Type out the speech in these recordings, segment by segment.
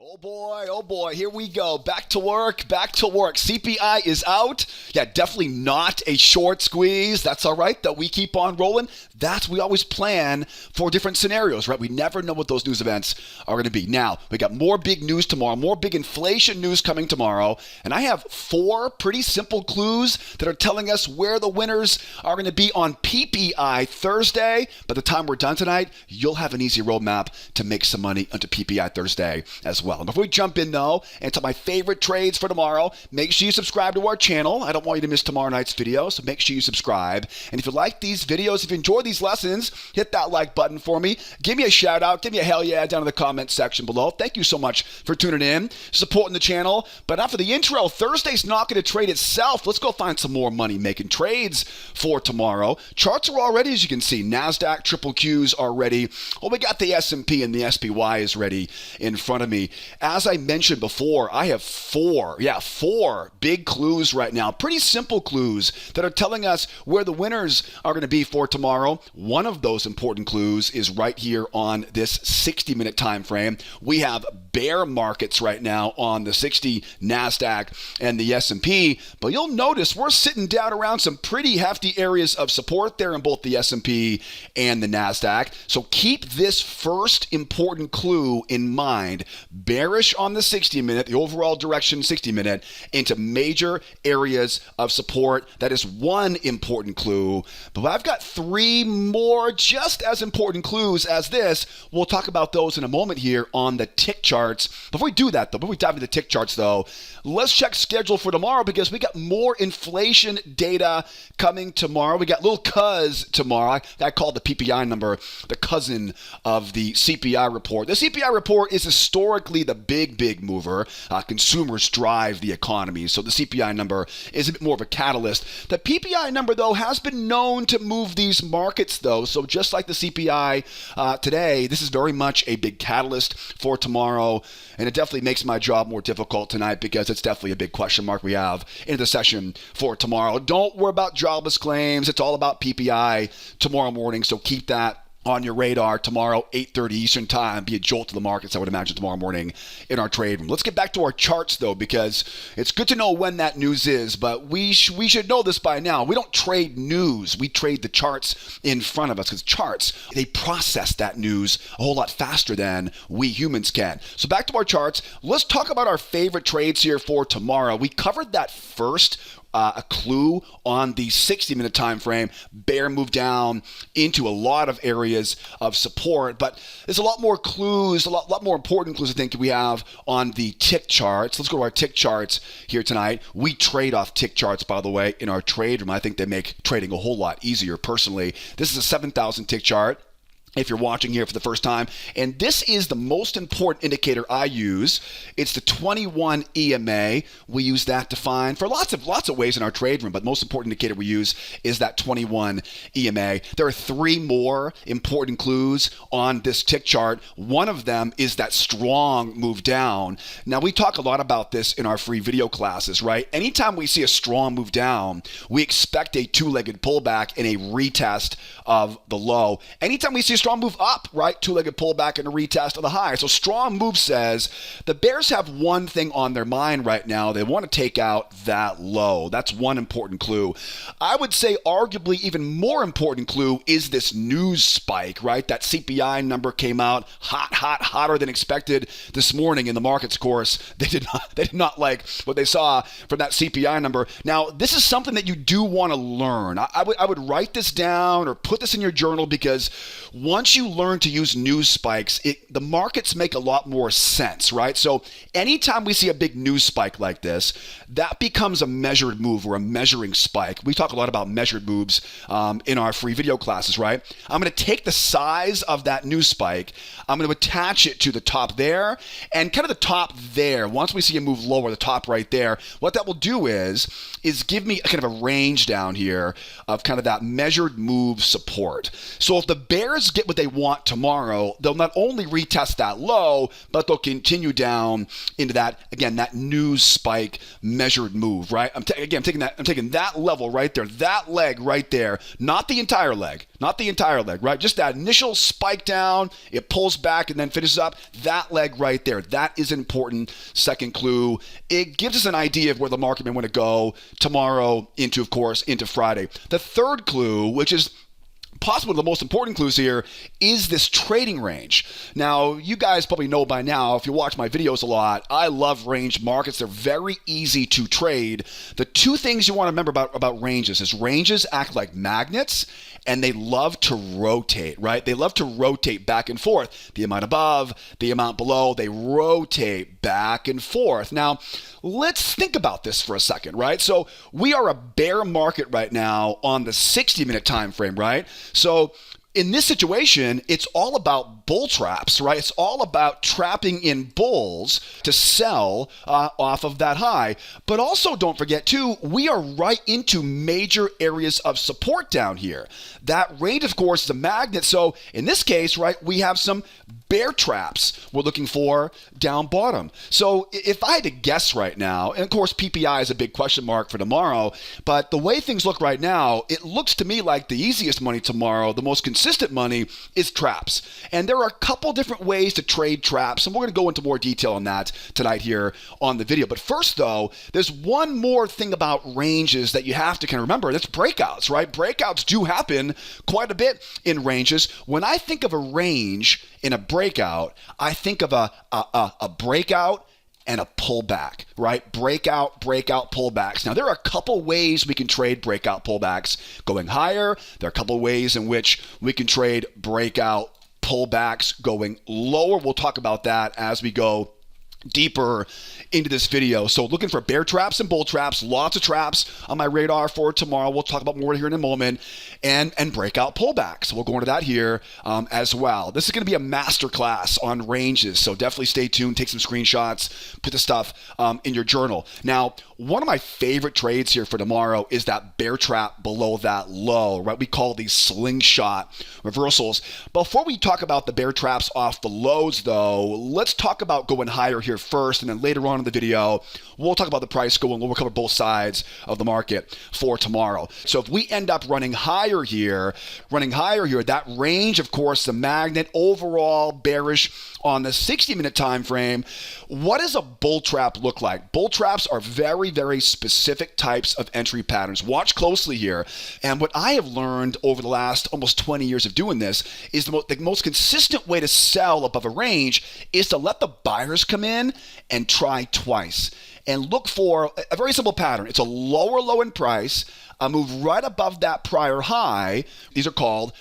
Oh boy, here we go. Back to work. CPI is out. Yeah, definitely not a short squeeze. That's all right, though. We keep on rolling. We always plan for different scenarios, right? We never know what those news events are going to be. Now, we got more big news tomorrow, more big inflation news coming tomorrow. And I have 4 pretty simple clues that are telling us where the winners are going to be on PPI Thursday. By the time we're done tonight, you'll have an easy roadmap to make some money onto PPI Thursday as well. And before we jump in, though, into my favorite trades for tomorrow, make sure you subscribe to our channel. I don't want you to miss tomorrow night's video, so make sure you subscribe. And if you like these videos, if you enjoy these lessons, hit that like button for me. Give me a shout out. Give me a hell yeah down in the comments section below. Thank you so much for tuning in, supporting the channel. But after the intro, Thursday's not going to trade itself. Let's go find some more money-making trades for tomorrow. Charts are all ready, as you can see. NASDAQ, triple Qs are ready. Well, we got the S&P and the SPY is ready in front of me. As I mentioned before, I have 4 big clues right now. Pretty simple clues that are telling us where the winners are going to be for tomorrow. One of those important clues is right here on this 60-minute time frame. We have bear markets right now on the 60 NASDAQ and the S&P, but you'll notice we're sitting down around some pretty hefty areas of support there in both the S&P and the NASDAQ. So keep this first important clue in mind. Bearish on the 60-minute, the overall direction 60-minute, into major areas of support. That is one important clue. But I've got 3 more just as important clues as this. We'll talk about those in a moment here on the tick charts. Before we do that, though, before we dive into the tick charts, though, let's check schedule for tomorrow because we got more inflation data coming tomorrow. We got little cuz tomorrow. I call the PPI number the cousin of the CPI report. The CPI report is historically the big mover. Consumers drive the economy, so the CPI number is a bit more of a catalyst. The PPI number, though, has been known to move these markets, though. So just like the CPI today, this is very much a big catalyst for tomorrow, and it definitely makes my job more difficult tonight because it's definitely a big question mark we have in the session for tomorrow. Don't worry about jobless claims. It's all about PPI tomorrow morning, so keep that on your radar tomorrow, 8:30 Eastern Time. Be a jolt to the markets, I would imagine, tomorrow morning in our trade room. Let's get back to our charts, though, because it's good to know when that news is, but we should know this by now. We don't trade news. We trade the charts in front of us because charts, they process that news a whole lot faster than we humans can. So back to our charts. Let's talk about our favorite trades here for tomorrow. We covered that first a clue on the 60-minute time frame. Bear moved down into a lot of areas of support, but there's a lot more clues, a lot more important clues I think we have on the tick charts. Let's go to our tick charts here tonight. We trade off tick charts, by the way, in our trade room. I think they make trading a whole lot easier personally. This is a 7,000 tick chart, if you're watching here for the first time. And this is the most important indicator I use. It's the 21 EMA. We use that to find for lots of ways in our trade room, but the most important indicator we use is that 21 EMA. There are 3 more important clues on this tick chart. One of them is that strong move down. Now, we talk a lot about this in our free video classes, right? Anytime we see a strong move down, we expect a 2-legged pullback and a retest of the low. Anytime we see a strong move up, right? 2-legged pullback and a retest of the high. So strong move says the bears have one thing on their mind right now. They want to take out that low. That's one important clue. I would say arguably even more important clue is this news spike, right? That CPI number came out hotter than expected this morning in the markets. Of course, they did not like what they saw from that CPI number. Now, this is something that you do want to learn. I would write this down or put this in your journal because once you learn to use news spikes, the markets make a lot more sense, right? So anytime we see a big news spike like this, that becomes a measured move or a measuring spike. We talk a lot about measured moves in our free video classes, right? I'm going to take the size of that news spike, I'm going to attach it to the top there and kind of the top there. Once we see a move lower, the top right there, what that will do is give me kind of a range down here of kind of that measured move support. So if the bears get get what they want tomorrow, they'll not only retest that low, but they'll continue down into that, again, that news spike measured move, right? I'm taking that level right there, that leg right there, not the entire leg, right? Just that initial spike down, it pulls back and then finishes up. That leg right there, that is an important second clue. It gives us an idea of where the market may want to go tomorrow into Friday. The third clue, which is possibly the most important clues here, is this trading range. Now, you guys probably know by now, if you watch my videos a lot, I love range markets. They're very easy to trade. The two things you want to remember about ranges is ranges act like magnets, and they love to rotate, right? They love to rotate back and forth. The amount above, the amount below, they rotate back and forth. Now, let's think about this for a second, right? So we are a bear market right now on the 60-minute time frame, right? So in this situation, it's all about bull traps, right? It's all about trapping in bulls to sell off of that high. But also don't forget too, we are right into major areas of support down here. That range, of course, is a magnet. So in this case, right, we have some bear traps we're looking for down bottom. So if I had to guess right now, and of course PPI is a big question mark for tomorrow, but the way things look right now, it looks to me like the easiest money tomorrow, the most consistent money, is traps. And there are a couple different ways to trade traps, and we're going to go into more detail on that tonight here on the video. But first though, there's one more thing about ranges that you have to kind of remember, and that's breakouts, right? Breakouts do happen quite a bit in ranges. When I think of a range in a breakout, I think of a breakout and a pullback, right? Breakout, pullbacks. Now, there are a couple ways we can trade breakout pullbacks going higher. There are a couple ways in which we can trade breakout pullbacks going lower. We'll talk about that as we go deeper into this video. So looking for bear traps and bull traps, lots of traps on my radar for tomorrow. We'll talk about more here in a moment, and breakout pullbacks. We'll go into that here as well. This is going to be a masterclass on ranges, so definitely stay tuned, take some screenshots, put the stuff in your journal. Now, one of my favorite trades here for tomorrow is that bear trap below that low, right? We call these slingshot reversals. Before we talk about the bear traps off the lows though, let's talk about going higher here first, and then later on in the video, we'll talk about the price going lower. We'll cover both sides of the market for tomorrow. So if we end up running higher here, that range, of course, the magnet, overall bearish on the 60-minute time frame. What does a bull trap look like? Bull traps are very, very specific types of entry patterns. Watch closely here. And what I have learned over the last almost 20 years of doing this is the most consistent way to sell above a range is to let the buyers come in and try twice. And look for a very simple pattern. It's a lower low in price, a move right above that prior high. These are called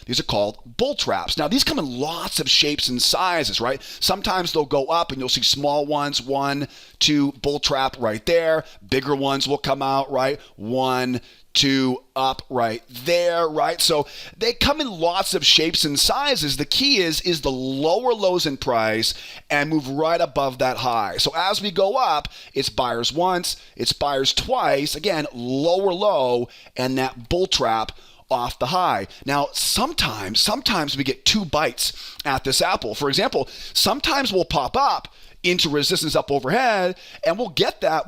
bull traps. Now, these come in lots of shapes and sizes, right? Sometimes they'll go up and you'll see small ones, 1, 2, bull trap right there. Bigger ones will come out, right? 1, 2, up right there, right? So they come in lots of shapes and sizes. The key is the lower lows in price and move right above that high. So as we go up, it's buyers once, it's buyers twice, again, lower low and that bull trap off the high. Now, sometimes we get 2 bites at this apple. For example, sometimes we'll pop up into resistance up overhead, and we'll get that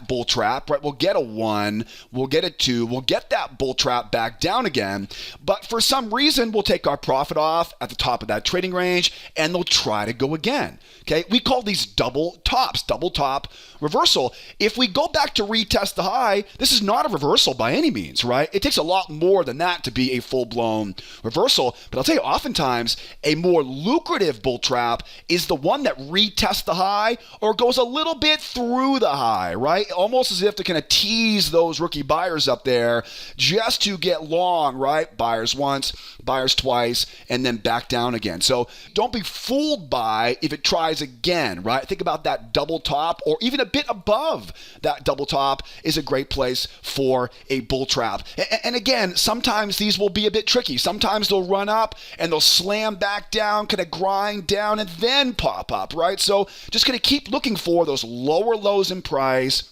bull trap, right? We'll get a 1, we'll get a 2, we'll get that bull trap back down again. But for some reason, we'll take our profit off at the top of that trading range, and they'll try to go again. Okay, we call these double top reversal. If we go back to retest the high, this is not a reversal by any means, right? It takes a lot more than that to be a full-blown reversal. But I'll tell you, oftentimes, a more lucrative bull trap is the one that retests the high or goes a little bit through the high, right? Almost as if to kind of tease those rookie buyers up there just to get long, right? Buyers once, buyers twice, and then back down again. So don't be fooled by if it tries again, right? Think about that double top, or even a bit above that double top is a great place for a bull trap. And again, sometimes these will be a bit tricky. Sometimes they'll run up and they'll slam back down, kind of grind down, and then pop up, right? So just going to keep looking for those lower lows in price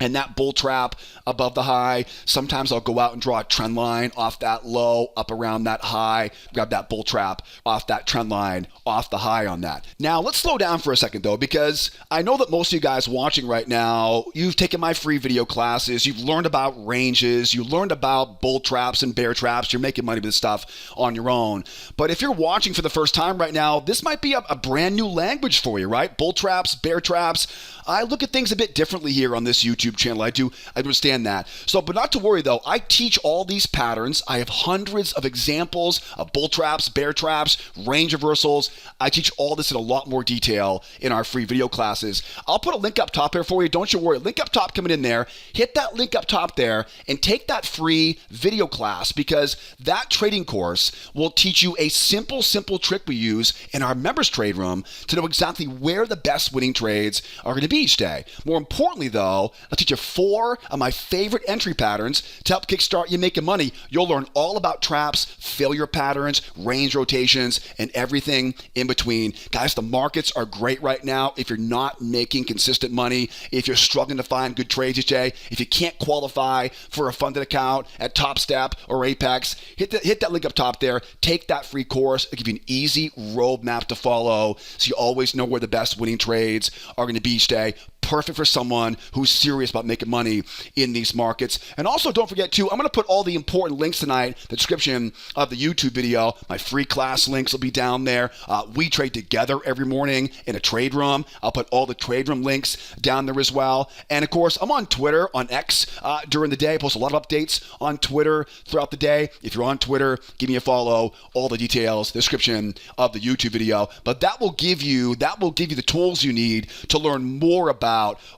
and that bull trap above the high. Sometimes I'll go out and draw a trend line off that low, up around that high, grab that bull trap off that trend line, off the high on that. Now, let's slow down for a second though, because I know that most of you guys watching right now, you've taken my free video classes, you've learned about ranges, you learned about bull traps and bear traps, you're making money with this stuff on your own. But if you're watching for the first time right now, this might be a brand new language for you, right? Bull traps, bear traps. I look at things a bit differently here on this YouTube channel. I understand that. So, but not to worry though, I teach all these patterns. I have hundreds of examples of bull traps, bear traps, range reversals. I teach all this in a lot more detail in our free video classes. I'll put a link up top here for you. Don't you worry. Link up top coming in there. Hit that link up top there and take that free video class, because that trading course will teach you a simple trick we use in our members trade room to know exactly where the best winning trades are going to be each day. More importantly though, I'll teach you 4 of my favorite entry patterns to help kickstart you making money. You'll learn all about traps, failure patterns, range rotations, and everything in between. Guys, the markets are great right now. If you're not making consistent money, if you're struggling to find good trades each day, if you can't qualify for a funded account at Top Step or Apex, hit that link up top there. Take that free course. It'll give you an easy roadmap to follow so you always know where the best winning trades are going to be each day. Perfect for someone who's serious about making money in these markets. And also, don't forget too, I'm going to put all the important links tonight, the description of the YouTube video. My free class links will be down there. We trade together every morning in a trade room. I'll put all the trade room links down there as well. And of course, I'm on Twitter, on X during the day. I post a lot of updates on Twitter throughout the day. If you're on Twitter, give me a follow. All the details, description of the YouTube video. But that will give you the tools you need to learn more about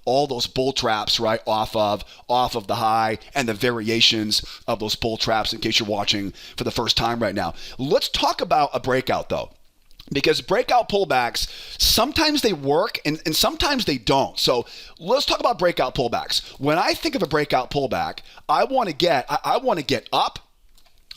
all those bull traps, right, off of the high, and the variations of those bull traps, in case you're watching for the first time right now. Let's talk about a breakout though, because breakout pullbacks, sometimes they work and sometimes they don't. So let's talk about breakout pullbacks. When I think of a breakout pullback, I want to get up,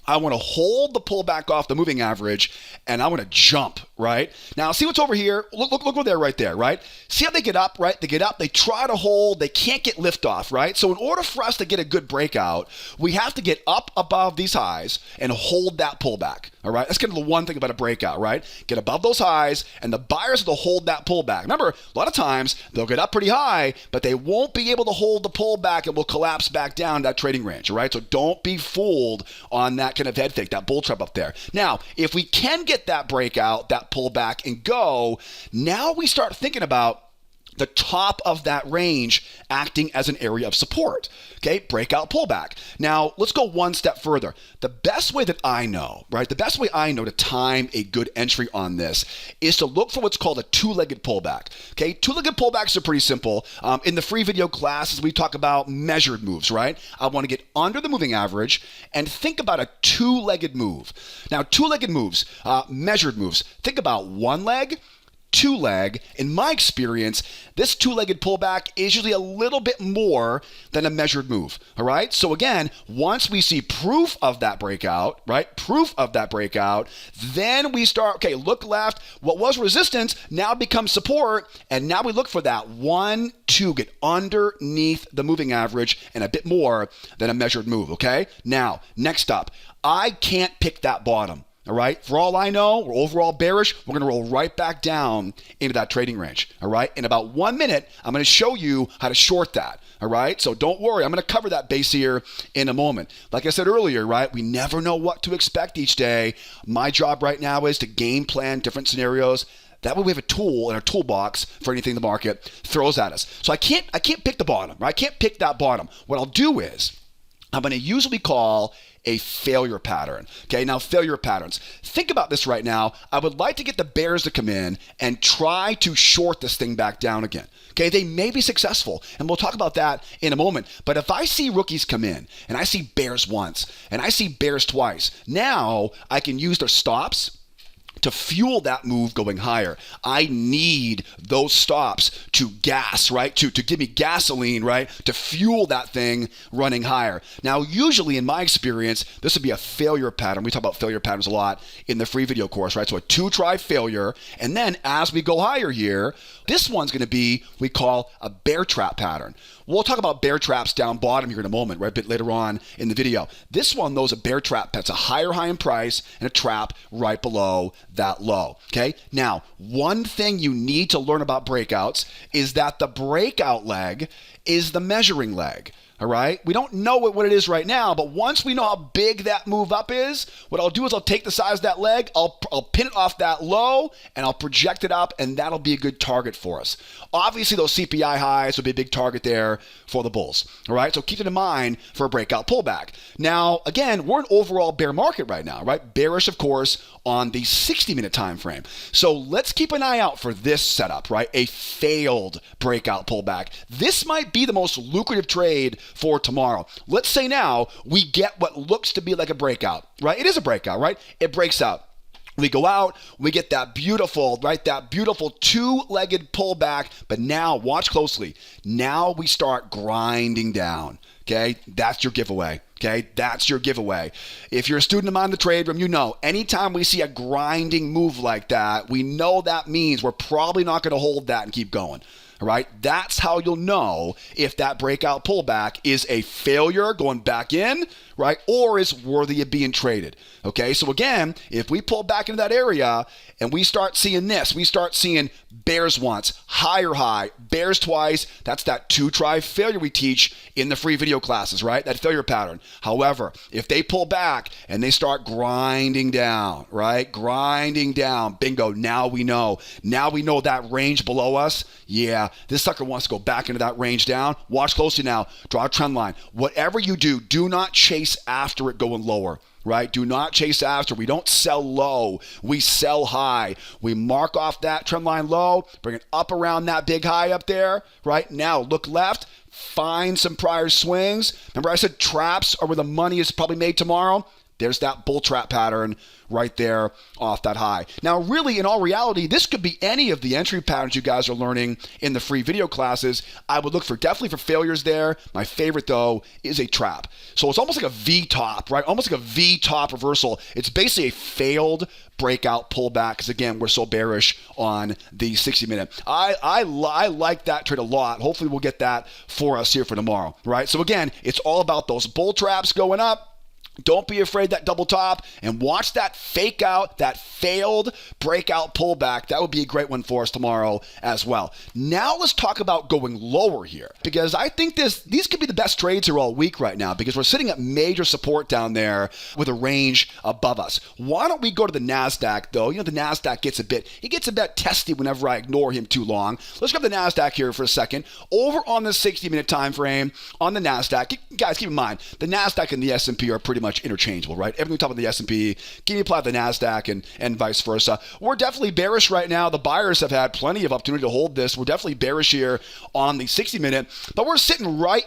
I want to hold the pullback off the moving average, and I want to jump, right? Now, see what's over here? Look over there, right there, right? See how they get up, right? They get up, they try to hold, they can't get liftoff, right? So in order for us to get a good breakout, we have to get up above these highs and hold that pullback, all right? That's kind of the one thing about a breakout, right? Get above those highs, and the buyers will hold that pullback. Remember, a lot of times, they'll get up pretty high, but they won't be able to hold the pullback and will collapse back down that trading range, all right? So don't be fooled on that kind of head fake, that bull trap up there. Now, if we can get that breakout, that pullback, and go, now we start thinking about the top of that range acting as an area of support. Okay, breakout pullback. Now, let's go one step further. The best way that I know, right, the best way I know to time a good entry on this is to look for what's called a two-legged pullback. Okay, two-legged pullbacks are pretty simple. In the free video classes, we talk about measured moves, right? I want to get under the moving average and think about a two-legged move. Now, two-legged moves, measured moves. Think about one leg, two leg. In my experience, this two-legged pullback is usually a little bit more than a measured move. All right. So again, once we see proof of that breakout, right? Proof of that breakout, then we start, okay, look left. What was resistance now becomes support. And now we look for that 1, 2, get underneath the moving average and a bit more than a measured move. Okay. Now, next up, I can't pick that bottom. All right. For all I know, we're overall bearish. We're going to roll right back down into that trading range. All right. In about 1 minute, I'm going to show you how to short that. All right. So don't worry. I'm going to cover that base here in a moment. Like I said earlier, right, we never know what to expect each day. My job right now is to game plan different scenarios. That way we have a tool in our toolbox for anything the market throws at us. So I can't pick the bottom. Right? I can't pick that bottom. What I'll do is I'm going to usually call a failure pattern. Okay, now failure patterns. Think about this right now. I would like to get the bears to come in and try to short this thing back down again. Okay, they may be successful, and we'll talk about that in a moment. But if I see rookies come in, and I see bears once, and I see bears twice, now I can use their stops, to fuel that move going higher. I need those stops to gas, right? To give me gasoline, right? To fuel that thing running higher. Now, usually in my experience, this would be a failure pattern. We talk about failure patterns a lot in the free video course, right? So a 2-try failure. And then as we go higher here, this one's going to be, we call a bear trap pattern. We'll talk about bear traps down bottom here in a moment, right? A bit later on in the video. This one, though, is a bear trap. That's a higher high in price and a trap right below that low, okay? Now, one thing you need to learn about breakouts is that the breakout leg is the measuring leg. All right. We don't know what it is right now, but once we know how big that move up is, what I'll do is I'll take the size of that leg, I'll pin it off that low, and I'll project it up, and that'll be a good target for us. Obviously, those CPI highs will be a big target there for the bulls. All right. So keep it in mind for a breakout pullback. Now, again, we're in overall bear market right now, right? Bearish, of course, on the 60-minute time frame. So let's keep an eye out for this setup, right? A failed breakout pullback. This might be the most lucrative trade for tomorrow. Let's say now we get what looks to be like a breakout, right? It is a breakout, right? It breaks out. We go out, we get that beautiful, right? That beautiful 2-legged pullback. But now, watch closely. Now we start grinding down. Okay, that's your giveaway. Okay, that's your giveaway. If you're a student of mine in the trade room, you know, anytime we see a grinding move like that, we know that means we're probably not going to hold that and keep going. All right, that's how you'll know if that breakout pullback is a failure going back in, right, or is worthy of being traded. Okay, so again, if we pull back into that area and we start seeing this, we start seeing bears once, higher high, bears twice, that's that 2-try failure we teach in the free video classes, right? That failure pattern. However, if they pull back and they start grinding down, right? Grinding down, bingo, now we know. Now we know that range below us, yeah, this sucker wants to go back into that range down. Watch closely now. Draw a trend line. Whatever you do, do not chase after it going lower. Right? Do not chase after. We don't sell low. We sell high. We mark off that trend line low, bring it up around that big high up there. Right? Now, look left. Find some prior swings. Remember I said traps are where the money is probably made tomorrow? There's that bull trap pattern right there off that high. Now, really, in all reality, this could be any of the entry patterns you guys are learning in the free video classes. I would look for definitely for failures there. My favorite, though, is a trap. So it's almost like a V-top, right? Almost like a V-top reversal. It's basically a failed breakout pullback because, again, we're so bearish on the 60-minute. I like that trade a lot. Hopefully, we'll get that for us here for tomorrow, right? So, again, it's all about those bull traps going up. Don't be afraid that double top and watch that fake out, that failed breakout pullback. That would be a great one for us tomorrow as well. Now let's talk about going lower here because I think these could be the best trades here all week right now because we're sitting at major support down there with a range above us. Why don't we go to the NASDAQ though? You know, the NASDAQ gets a bit testy whenever I ignore him too long. Let's grab the NASDAQ here for a second. Over on the 60-minute time frame on the NASDAQ, guys, keep in mind, the NASDAQ and the S&P are pretty much interchangeable, right? Everything we talk about the S&P, can you apply the NASDAQ and vice versa? We're definitely bearish right now. The buyers have had plenty of opportunity to hold this. We're definitely bearish here on the 60-minute, but we're sitting right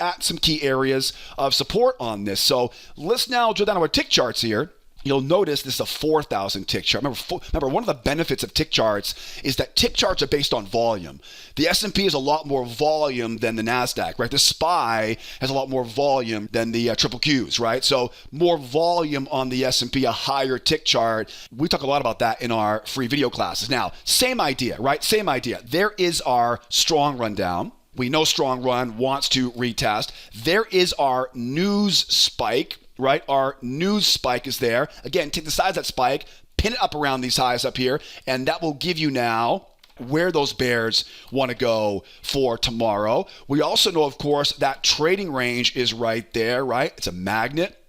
at some key areas of support on this. So let's now drill down to our tick charts here. You'll notice this is a 4,000 tick chart. Remember, one of the benefits of tick charts is that tick charts are based on volume. The S&P is a lot more volume than the NASDAQ, right? The SPY has a lot more volume than the triple Qs, right? So more volume on the S&P, a higher tick chart. We talk a lot about that in our free video classes. Now, same idea, right? Same idea. There is our strong rundown. We know strong run wants to retest. There is our news spike. Right? Our news spike is there. Again, take the size of that spike, pin it up around these highs up here, and that will give you now where those bears want to go for tomorrow. We also know, of course, that trading range is right there, right? It's a magnet.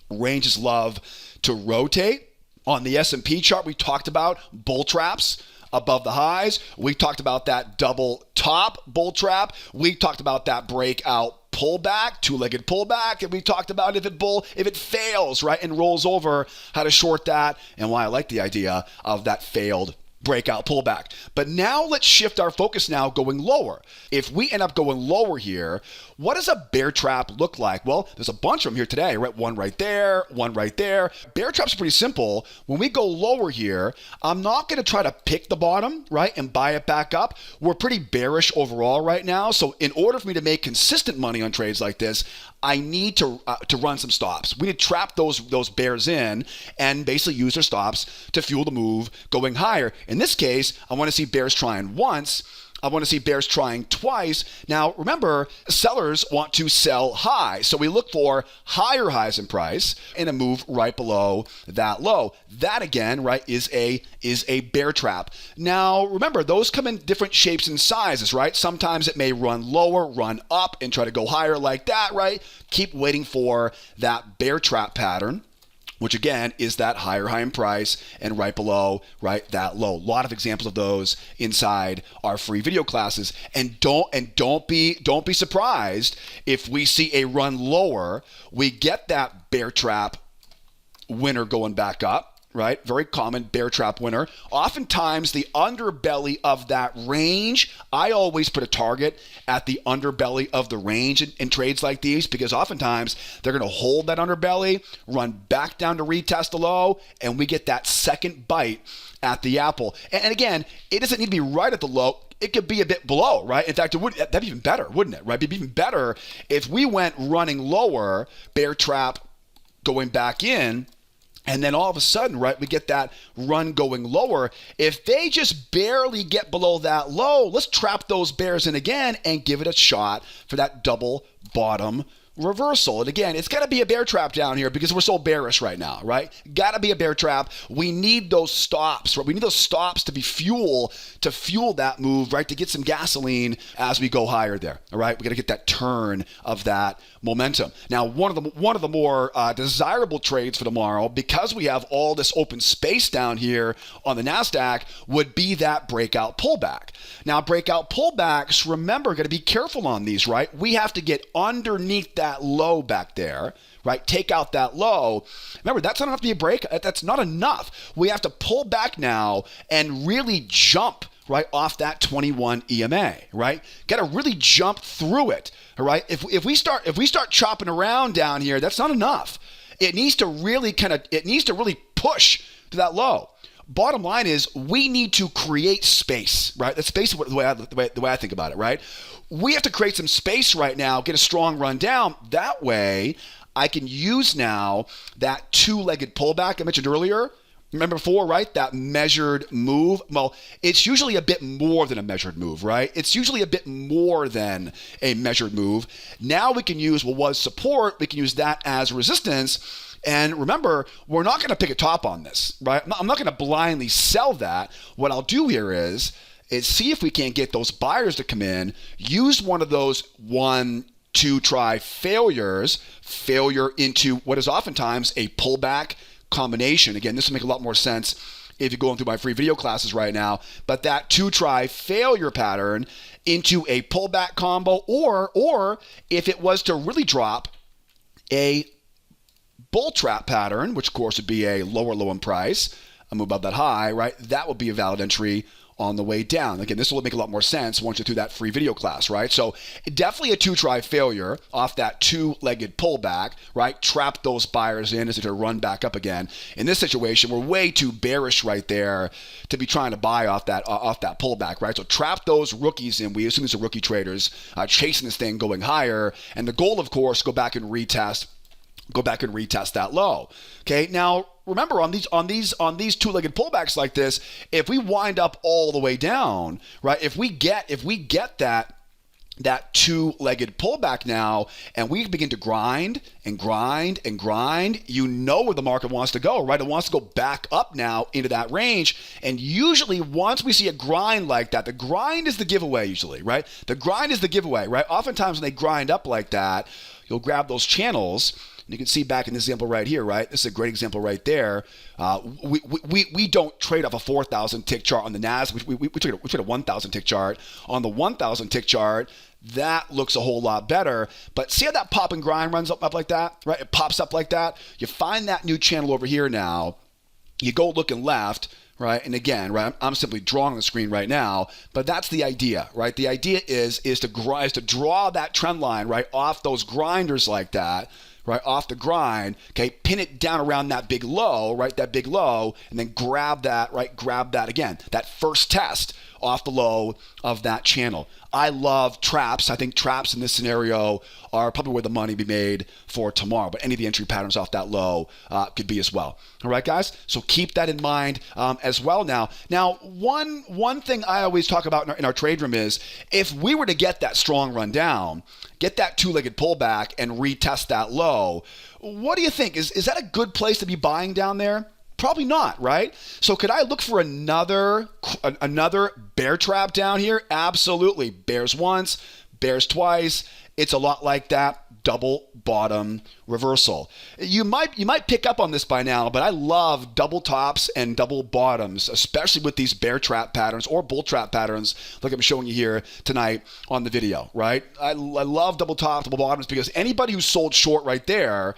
Ranges love to rotate. On the S&P chart, we talked about bull traps above the highs. We talked about that double top bull trap. We talked about that breakout pullback, 2-legged pullback, and we talked about if it fails, right, and rolls over, how to short that, and why I like the idea of that failed breakout pullback. But now let's shift our focus now going lower. If we end up going lower here, what does a bear trap look like? Well, there's a bunch of them here today, right? One right there, one right there. Bear traps are pretty simple. When we go lower here, I'm not going to try to pick the bottom, right, and buy it back up. We're pretty bearish overall right now. So in order for me to make consistent money on trades like this, I need to run some stops. We need to trap those bears in and basically use their stops to fuel the move going higher. In this case, I want to see bears trying once. I want to see bears trying twice. Now, remember, sellers want to sell high. So we look for higher highs in price and a move right below that low. That, again, right, is a bear trap. Now, remember, those come in different shapes and sizes, right? Sometimes it may run lower, run up, and try to go higher like that, right? Keep waiting for that bear trap pattern, which again is that higher high in price and right below, right, that low. A lot of examples of those inside our free video classes. And don't be surprised if we see a run lower, we get that bear trap winner going back up. Right? Very common bear trap winner. Oftentimes the underbelly of that range, I always put a target at the underbelly of the range in trades like these, because oftentimes they're going to hold that underbelly, run back down to retest the low, and we get that second bite at the apple. And again, it doesn't need to be right at the low. It could be a bit below, right? In fact, that'd be even better, wouldn't it? Right? It'd be even better if we went running lower, bear trap going back in, and then all of a sudden, right, we get that run going lower. If they just barely get below that low, let's trap those bears in again and give it a shot for that double bottom reversal. And again, it's got to be a bear trap down here because we're so bearish right now, right? Got to be a bear trap. We need those stops, right? We need those stops to be fuel that move, right? To get some gasoline as we go higher there. All right, we got to get that turn of that momentum. Now, one of the more desirable trades for tomorrow, because we have all this open space down here on the NASDAQ, would be that breakout pullback. Now, breakout pullbacks, remember, got to be careful on these, right? We have to get underneath that low back there, right? Take out that low. Remember, that's not enough to be a break. That's not enough. We have to pull back now and really jump right off that 21 EMA, right? Got to really jump through it, all right? If we start chopping around down here, that's not enough. It needs to really push to that low. Bottom line is we need to create space, right? That's basically the way I think about it, right? We have to create some space right now, get a strong run down. That way, I can use now that two-legged pullback I mentioned earlier. Remember before, right? That measured move. Well, it's usually a bit more than a measured move, right? It's usually a bit more than a measured move. Now we can use what was support. We can use that as resistance. And remember, we're not going to pick a top on this, right? I'm not going to blindly sell that. What I'll do here is see if we can't get those buyers to come in, use one of those 1, 2 try failure into what is oftentimes a pullback combination. Again, this will make a lot more sense if you're going through my free video classes right now, but that 2 try failure pattern into a pullback combo, or if it was to really drop, a bull trap pattern, which of course would be a lower low in price, a move above that high, right? That would be a valid entry on the way down. Again, this will make a lot more sense once you're through that free video class, right? So definitely a 2 try failure off that two-legged pullback, right? Trap those buyers in as they run back up again. In this situation, we're way too bearish right there to be trying to buy off that pullback, right? So trap those rookies in. We assume these are rookie traders chasing this thing going higher. And the goal, of course, go back and retest that low. Okay, now remember on these two-legged pullbacks like this, if we wind up all the way down, right? If we get that two-legged pullback now, and we begin to grind and grind and grind, you know where the market wants to go, right? It wants to go back up now into that range. And usually once we see a grind like that, the grind is the giveaway usually, right? The grind is the giveaway, right? Oftentimes when they grind up like that, you'll grab those channels. You can see back in this example right here, right? This is a great example right there. We don't trade off a 4,000 tick chart on the NASDAQ. We trade a 1,000 tick chart. On the 1,000 tick chart, that looks a whole lot better. But see how that pop and grind runs up like that, right? It pops up like that. You find that new channel over here now. You go looking left, right? And again, right, I'm simply drawing on the screen right now, but that's the idea, right? The idea is to draw that trend line, right, off those grinders like that, right, off the grind, okay, pin it down around that big low, right, that big low, and then grab that, right, grab that again, that first test off the low of that channel. I love traps. I think traps in this scenario are probably where the money be made for tomorrow, but any of the entry patterns off that low could be as well. All right, guys? So keep that in mind as well now. Now, one thing I always talk about in our trade room is if we were to get that strong run down, get that two-legged pullback and retest that low, what do you think? Is that a good place to be buying down there? Probably not, right? So could I look for another bear trap down here? Absolutely. Bears once, bears twice. It's a lot like that double bottom reversal. You might pick up on this by now, but I love double tops and double bottoms, especially with these bear trap patterns or bull trap patterns like I'm showing you here tonight on the video, right? I love double tops, double bottoms because anybody who sold short right there,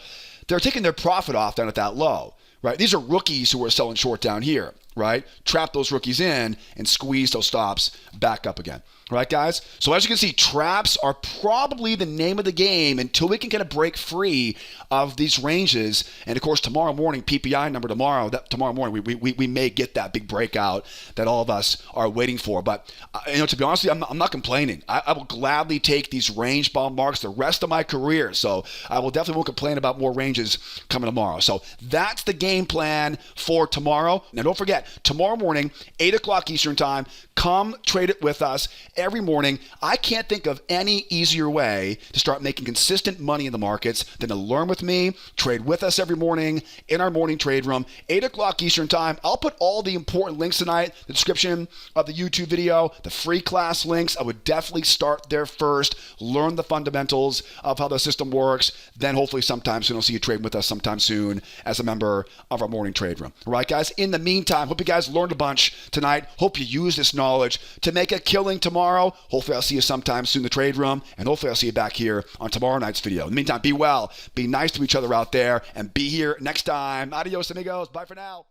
they're taking their profit off down at that low. Right? These are rookies who are selling short down here, right? Trap those rookies in and squeeze those stops back up again. Right, guys? So as you can see, traps are probably the name of the game until we can kind of break free of these ranges. And of course, tomorrow morning, PPI number tomorrow morning, we may get that big breakout that all of us are waiting for. But to be honest with you, I'm not complaining. I will gladly take these range bomb marks the rest of my career. So I will definitely won't complain about more ranges coming tomorrow. So that's the game plan for tomorrow. Now don't forget, tomorrow morning, 8 o'clock Eastern time, come trade it with us every morning. I can't think of any easier way to start making consistent money in the markets than to learn with me, trade with us every morning in our morning trade room, 8 o'clock Eastern time. I'll put all the important links tonight, the description of the YouTube video, the free class links. I would definitely start there first, learn the fundamentals of how the system works, then hopefully sometime soon I'll see you trading with us sometime soon as a member of our morning trade room. All right, guys? In the meantime, hope you guys learned a bunch tonight. Hope you use this knowledge to make a killing tomorrow. Hopefully I'll see you sometime soon in the trade room, and hopefully I'll see you back here on tomorrow night's video. In the meantime, be well, be nice to each other out there, and be here next time. Adios, amigos. Bye for now.